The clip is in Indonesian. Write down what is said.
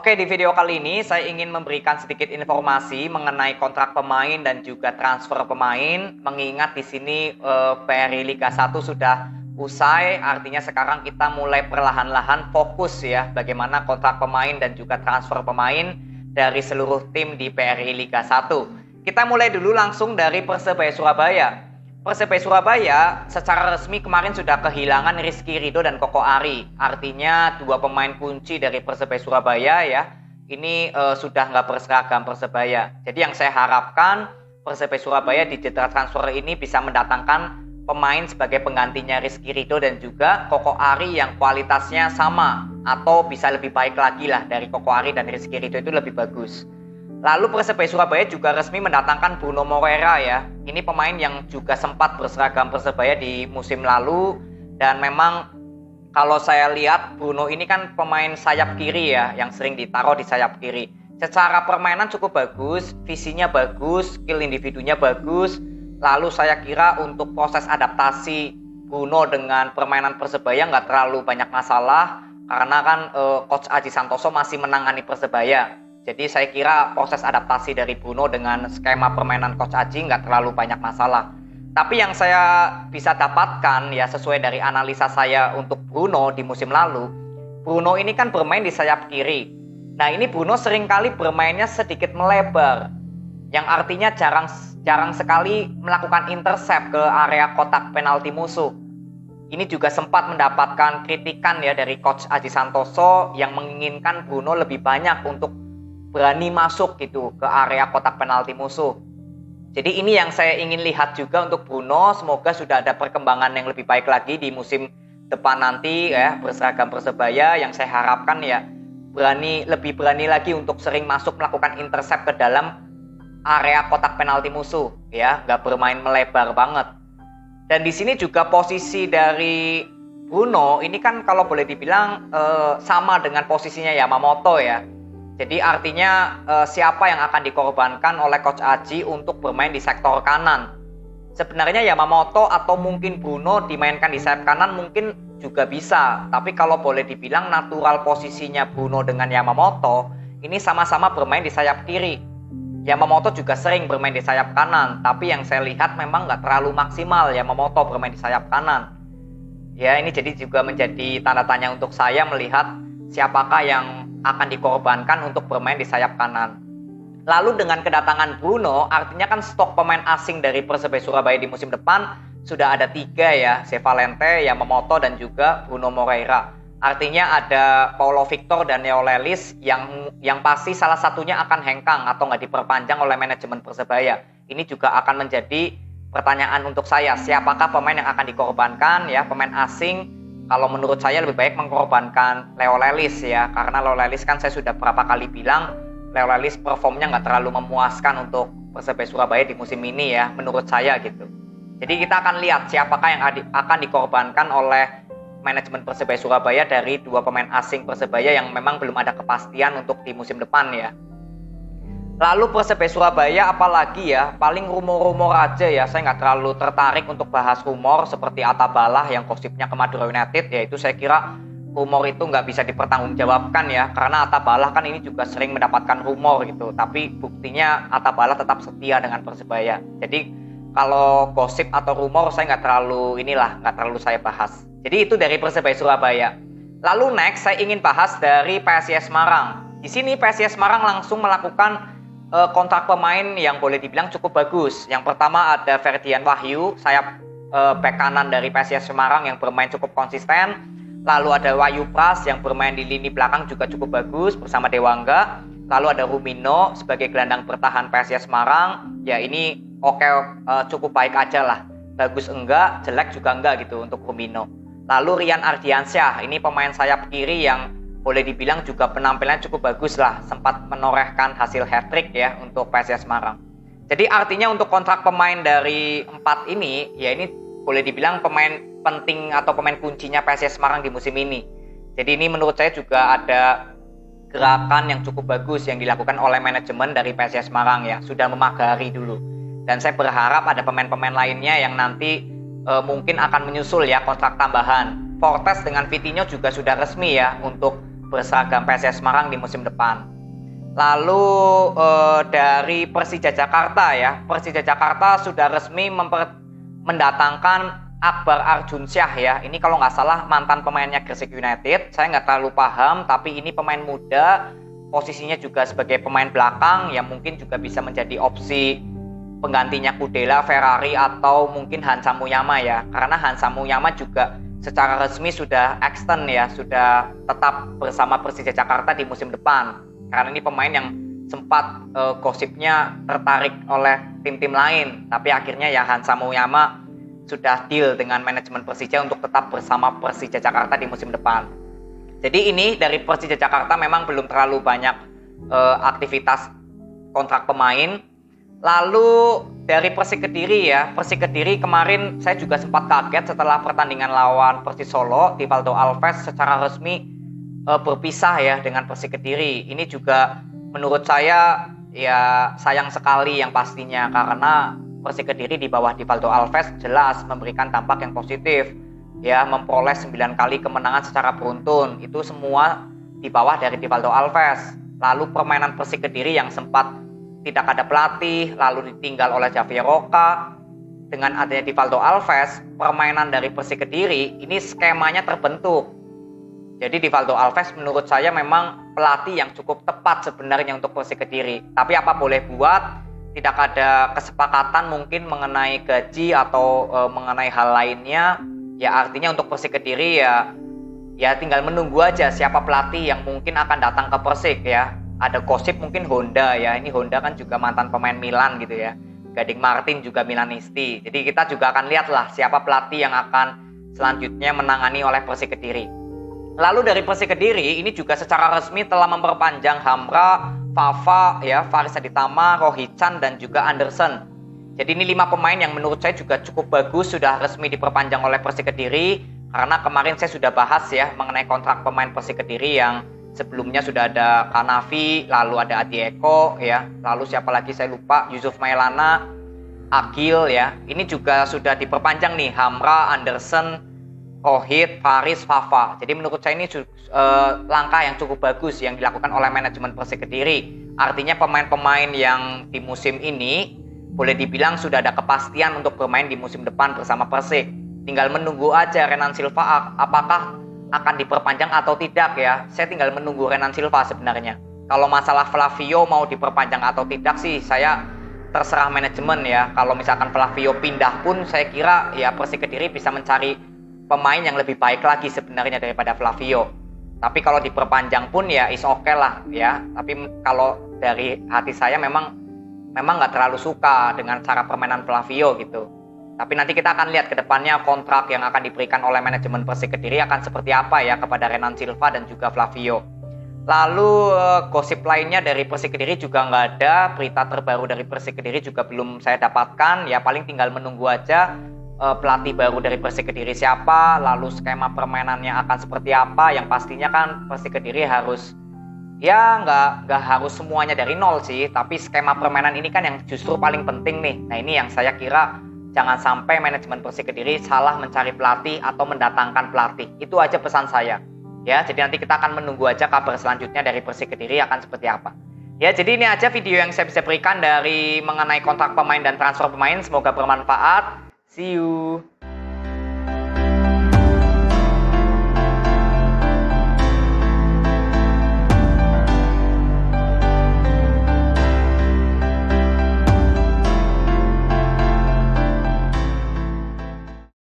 Oke, di video kali ini saya ingin memberikan sedikit informasi mengenai kontrak pemain dan juga transfer pemain. Mengingat di sini PRI Liga 1 sudah usai, artinya sekarang kita mulai perlahan-lahan fokus ya bagaimana kontrak pemain dan juga transfer pemain dari seluruh tim di PRI Liga 1. Kita mulai dulu langsung dari Persebaya Surabaya. Persebaya Surabaya secara resmi kemarin sudah kehilangan Rizky Ridho dan Koko Ari. Artinya dua pemain kunci dari Persebaya Surabaya ya. Ini sudah nggak berseragam Persebaya. Jadi yang saya harapkan Persebaya Surabaya di jeda transfer ini bisa mendatangkan pemain sebagai penggantinya Rizky Ridho dan juga Koko Ari yang kualitasnya sama atau bisa lebih baik lagi lah dari Koko Ari dan Rizky Ridho itu lebih bagus. Lalu Persebaya Surabaya juga resmi mendatangkan Bruno Moreira ya. Ini pemain yang juga sempat berseragam Persebaya di musim lalu. Dan memang kalau saya lihat Bruno ini kan pemain sayap kiri ya, yang sering ditaruh di sayap kiri. Secara permainan cukup bagus, visinya bagus, skill individunya bagus. Lalu saya kira untuk proses adaptasi Bruno dengan permainan Persebaya nggak terlalu banyak masalah. Karena kan Coach Aji Santoso masih menangani Persebaya. Jadi saya kira proses adaptasi dari Bruno dengan skema permainan Coach Aji nggak terlalu banyak masalah. Tapi yang saya bisa dapatkan ya sesuai dari analisa saya untuk Bruno di musim lalu, Bruno ini kan bermain di sayap kiri. Nah ini Bruno seringkali bermainnya sedikit melebar, yang artinya jarang sekali melakukan intercept ke area kotak penalti musuh. Ini juga sempat mendapatkan kritikan ya dari Coach Aji Santoso yang menginginkan Bruno lebih banyak untuk berani masuk gitu ke area kotak penalti musuh. Jadi ini yang saya ingin lihat juga untuk Bruno. Semoga sudah ada perkembangan yang lebih baik lagi di musim depan nanti ya berseragam Persebaya. Yang saya harapkan ya lebih berani lagi untuk sering masuk melakukan intercept ke dalam area kotak penalti musuh ya, nggak bermain melebar banget. Dan di sini juga posisi dari Bruno ini kan kalau boleh dibilang sama dengan posisinya Yamamoto ya. Jadi artinya siapa yang akan dikorbankan oleh Coach Aji untuk bermain di sektor kanan. Sebenarnya Yamamoto atau mungkin Bruno dimainkan di sayap kanan mungkin juga bisa. Tapi kalau boleh dibilang natural posisinya Bruno dengan Yamamoto ini sama-sama bermain di sayap kiri. Yamamoto juga sering bermain di sayap kanan. Tapi yang saya lihat memang nggak terlalu maksimal Yamamoto bermain di sayap kanan. Ya ini jadi juga menjadi tanda tanya untuk saya melihat siapakah yang akan dikorbankan untuk bermain di sayap kanan. Lalu dengan kedatangan Bruno, artinya kan stok pemain asing dari Persebaya Surabaya di musim depan sudah ada 3 ya, Zevalente, Yamamoto dan juga Bruno Moreira. Artinya ada Paulo Victor dan Neo Lelis yang pasti salah satunya akan hengkang atau nggak diperpanjang oleh manajemen Persebaya. Ini juga akan menjadi pertanyaan untuk saya, siapakah pemain yang akan dikorbankan ya, pemain asing. Kalau menurut saya lebih baik mengorbankan Leo Lelis ya, karena Leo Lelis kan saya sudah berapa kali bilang Leo Lelis performnya nggak terlalu memuaskan untuk Persebaya Surabaya di musim ini ya, menurut saya gitu. Jadi kita akan lihat siapakah yang akan dikorbankan oleh manajemen Persebaya Surabaya dari dua pemain asing Persebaya yang memang belum ada kepastian untuk di musim depan ya. Lalu Persebaya Surabaya apalagi ya, paling rumor-rumor aja ya, saya nggak terlalu tertarik untuk bahas rumor seperti Atta Balah yang gosipnya ke Madura United, yaitu saya kira rumor itu nggak bisa dipertanggungjawabkan ya, karena Atta Balah kan ini juga sering mendapatkan rumor gitu, tapi buktinya Atta Balah tetap setia dengan Persebaya. Jadi kalau gosip atau rumor saya nggak terlalu saya bahas. Jadi itu dari Persebaya Surabaya. Lalu next saya ingin bahas dari PSIS Semarang. Di sini PSIS Semarang langsung melakukan kontrak pemain yang boleh dibilang cukup bagus. Yang pertama ada Ferdian Wahyu, sayap bek kanan dari PSIS Semarang yang bermain cukup konsisten. Lalu ada Wahyu Pras yang bermain di lini belakang juga cukup bagus bersama Dewangga. Lalu ada Rumino sebagai gelandang bertahan PSIS Semarang. Ya ini cukup baik aja lah. Bagus enggak, jelek juga enggak gitu untuk Rumino. Lalu Rian Ardiansyah, ini pemain sayap kiri yang boleh dibilang juga penampilannya cukup bagus lah, sempat menorehkan hasil hat-trick ya untuk PSIS Semarang. Jadi artinya untuk kontrak pemain dari 4 ini, ya ini boleh dibilang pemain penting atau pemain kuncinya PSIS Semarang di musim ini. Jadi ini menurut saya juga ada gerakan yang cukup bagus yang dilakukan oleh manajemen dari PSIS Semarang ya, sudah memagari dulu. Dan saya berharap ada pemain-pemain lainnya yang nanti mungkin akan menyusul ya kontrak tambahan. Fortes dengan Vitinho juga sudah resmi ya untuk berseragam PSIS Semarang di musim depan. Lalu dari Persija Jakarta ya, Persija Jakarta sudah resmi mendatangkan Akbar Arjunsyah ya. Ini kalau nggak salah mantan pemainnya Gresik United. Saya nggak terlalu paham, tapi ini pemain muda, posisinya juga sebagai pemain belakang yang mungkin juga bisa menjadi opsi penggantinya Kudela, Ferrari atau mungkin Hansa Muyama ya. Karena Hansa Muyama juga secara resmi sudah extend ya, sudah tetap bersama Persija Jakarta di musim depan. Karena ini pemain yang sempat gosipnya tertarik oleh tim-tim lain, tapi akhirnya ya Hansa Muyama sudah deal dengan manajemen Persija untuk tetap bersama Persija Jakarta di musim depan. Jadi ini dari Persija Jakarta memang belum terlalu banyak aktivitas kontrak pemain. Lalu dari Persik Kediri ya, Persik Kediri kemarin saya juga sempat kaget setelah pertandingan lawan Persis Solo, Rivaldo Alves secara resmi berpisah ya dengan Persik Kediri. Ini juga menurut saya ya sayang sekali yang pastinya, karena Persik Kediri di bawah Rivaldo Alves jelas memberikan dampak yang positif ya, memperoleh 9 kali kemenangan secara beruntun, itu semua di bawah dari Rivaldo Alves. Lalu permainan Persik Kediri yang sempat tidak ada pelatih, lalu ditinggal oleh Javier Roca, dengan adanya Rivaldo Alves, permainan dari Persik Kediri ini skemanya terbentuk. Jadi Rivaldo Alves menurut saya memang pelatih yang cukup tepat sebenarnya untuk Persik Kediri. Tapi apa boleh buat, tidak ada kesepakatan mungkin mengenai gaji atau mengenai hal lainnya. Ya artinya untuk Persik Kediri ya tinggal menunggu aja siapa pelatih yang mungkin akan datang ke Persik ya. Ada gosip mungkin Honda ya, ini Honda kan juga mantan pemain Milan gitu ya. Gading Martin juga Milanisti. Jadi kita juga akan lihatlah siapa pelatih yang akan selanjutnya menangani oleh Persik Kediri. Lalu dari Persik Kediri ini juga secara resmi telah memperpanjang Hamra, Fafa ya, Faris Aditama, Rohichan dan juga Anderson. Jadi ini 5 pemain yang menurut saya juga cukup bagus, sudah resmi diperpanjang oleh Persik Kediri. Karena kemarin saya sudah bahas ya mengenai kontrak pemain Persik Kediri yang sebelumnya sudah ada Kanavi, lalu ada Adi Eko ya, lalu siapa lagi saya lupa, Yusuf Maelana, Agil ya. Ini juga sudah diperpanjang nih, Hamra, Anderson, Rohit, Faris, Fafa. Jadi menurut saya ini langkah yang cukup bagus yang dilakukan oleh manajemen Persik Kediri. Artinya pemain-pemain yang di musim ini boleh dibilang sudah ada kepastian untuk bermain di musim depan bersama Persik. Tinggal menunggu aja Renan Silva apakah akan diperpanjang atau tidak ya. Saya tinggal menunggu Renan Silva sebenarnya. Kalau masalah Flavio mau diperpanjang atau tidak sih saya terserah manajemen ya. Kalau misalkan Flavio pindah pun saya kira ya Persik Kediri bisa mencari pemain yang lebih baik lagi sebenarnya daripada Flavio. Tapi kalau diperpanjang pun ya is okay lah ya. Tapi kalau dari hati saya memang nggak terlalu suka dengan cara permainan Flavio gitu. Tapi nanti kita akan lihat ke depannya kontrak yang akan diberikan oleh manajemen Persik Kediri akan seperti apa ya kepada Renan Silva dan juga Flavio. Lalu gosip lainnya dari Persik Kediri juga nggak ada, berita terbaru dari Persik Kediri juga belum saya dapatkan. Ya paling tinggal menunggu aja pelatih baru dari Persik Kediri siapa, lalu skema permainannya akan seperti apa. Yang pastinya kan Persik Kediri harus ya nggak harus semuanya dari nol sih, tapi skema permainan ini kan yang justru paling penting nih. Nah ini yang saya kira jangan sampai manajemen Persik Kediri salah mencari pelatih atau mendatangkan pelatih. Itu aja pesan saya. Ya, jadi nanti kita akan menunggu aja kabar selanjutnya dari Persik Kediri akan seperti apa. Ya, jadi ini aja video yang saya bisa berikan dari mengenai kontrak pemain dan transfer pemain. Semoga bermanfaat. See you.